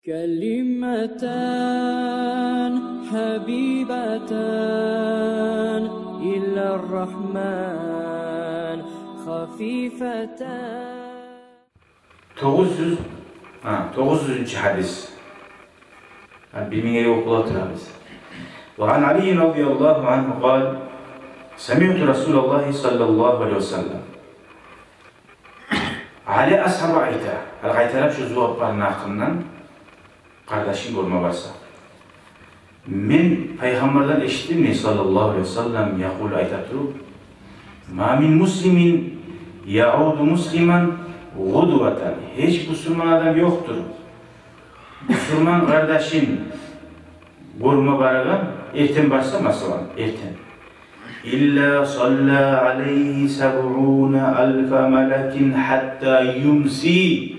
كلمتان حبيبتان إلى الرحمن خفيفتان. 900. hadis. Bilmeye okulatırız. Ve an Ali radıyallahu anhu قال سمعت رسول الله صلى الله عليه وسلم. Ali ashab ayta. Al-Gaytalab şu zuvatların hakkından kardeşin görme varsa. Men peygamberden eşittim ne sallallahu aleyhi ve sellem yakul aytatru. Ma min muslimin ya'udu musliman gudvatan. Hiç Müslüman adam yoktur. Müslüman kardeşin görme barıgan erten varsa masalan erten. İlla salla aleyhi 70.000 melekin hatta yumsi.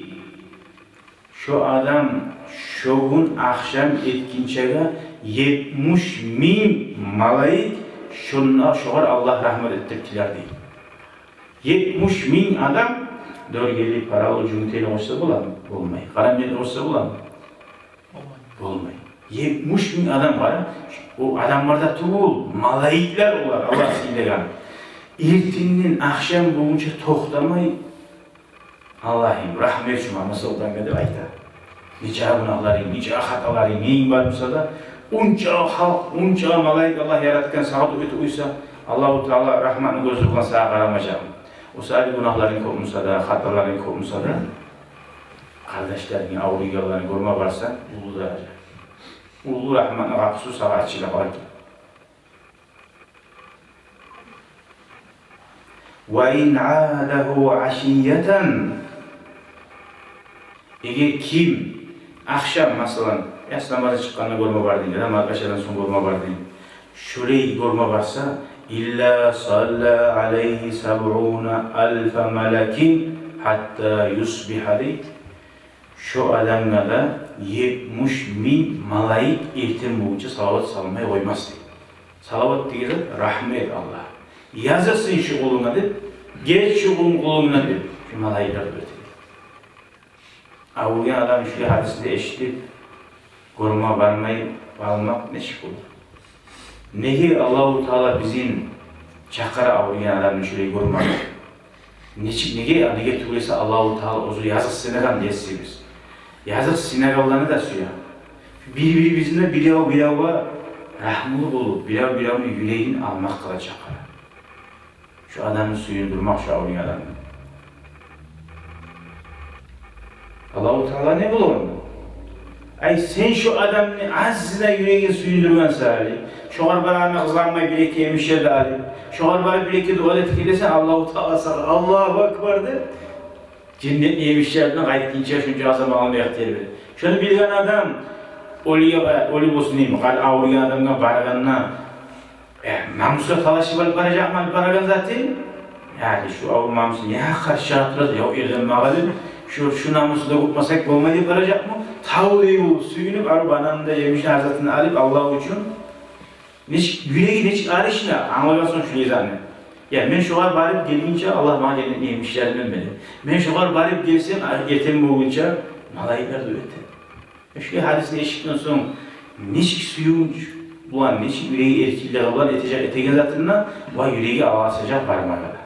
Şu adam şu gün akşam etkinçege 70.000 malayik şuna şoğar Allah rahmet ettirdiler deyip. 70.000 adam dörgeli paralı cümleyle olsa bulan olmay. Karamel olsa bulan olmay. 70.000 adam var. O adamlarda tuğul malayikler olar Allah silegan. Ertinin akşam boyunca toxtamay Allah'ım rahmet şuma masaldan kadar ayta. Nice günahların, nice hataların neyin varsa da unca halk, unca malayik Allah yaratkan saat öte uysa Allah-u Teala rahmanı gözlükten sağa karamayacağım. O sadece günahların kopmusa da, hataların kopmusa da kardeşlerin, avliyaların görme varsa ulu derece. Ulu rahmanı kapısı sağa açıyla var ki. وَاِنْ عَادَهُ عَشِيَّةً. Eğer kim akşam masalan namaza çıkkanına görme var değil, namaz başladan sonra görme var değil. Şurayı görme varsa illa salla aleyhi 70.000 melekin hatta yusbiha deyip şu adamla da 70.000 malayik erten boyunca salavat salmaya koymaz deyip. Salavat deyip rahmet Allah. Yazasın şu koluna deyip, geç şu koluna deyip şu malayikler öteyip. Avliyan adam şu hadisinde eşitip görme varmayı almak neşik olur. Nehi Allah-u Teala bizim çakara avliyan adamın şurayı görmek. Nege tuğlese Allah-u Teala ozu yazık sinegan diyesiyiz. Yazık sinegallarını da suya. Biri bizimle bilava rahmulu olup bilavını yüreğini almak kala çakara. Şu adamın suyunu durmak şu avliyan adamın. Allah-u Teala ne bulur mu? Ay sen şu adamın azizine yüreğin suyunu durman sahali. Şoğar bana kızlanmayı bileki yemişler de alim. Şoğar bana bileki dua etkilesen Allah-u Teala sana Allahu Ekber de cennet yemişlerden gayetkince şunca azam almaya ihtiyar verir. Şunu bilgen adam oli olsun değil mi? Kal avliyan adamdan baraganına namusla talaşı var baragan zaten. Yani şu avlu namusu ya karşı hatırladı ya yerden mağalim. Şu namusu da kutmasak olmayı baracak mı? Tavliyu suyunu arabanında yemiş hazretini alıp Allah için yüreği neçik arışına anlagasın şunu zannet. Ya ben şoğar barıp gelince Allah bana yemişler bilmedi. Ben şoğar barıp gelsem ertem boyunca malayikler de öte. Şu hadisini eşittikten sonra neçik suyun bulan, neçik yüreği erkiller olan etegen zatından vay yüreği avasacak parmağa kadar.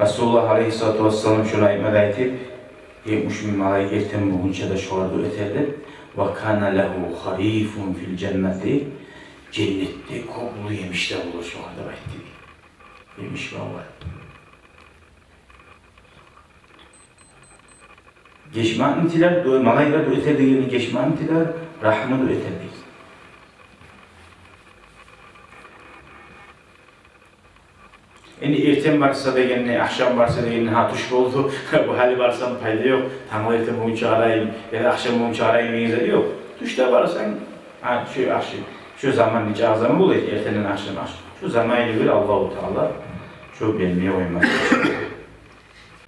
Resulullah Aleyhisselatü Vesselam şuna ayetip 70.000 malayik erten boyunca da şoğarda öterdi. وَكَانَ لَهُ خَرِيفٌ فِي الْجَنَّةِ. Cennette kokulu yemişler olur şoğarda ayeti. Yemiş var. Geçmanitiler, malayikler de öterdi yerine geçmanitiler, rahmı da öterdi. Yani erten varsa da yine, akşam varsa da yine tuş oldu, bu hali varsa payda yok. Tam erten boyunca arayayım ya da akşam boyunca arayayım neyse yok. Tuşta varsan, şu zaman nice zaman oluyor, ertenden akşam. Şu zamanıyla göre Allah-u Teala çok bilmeye uymaz.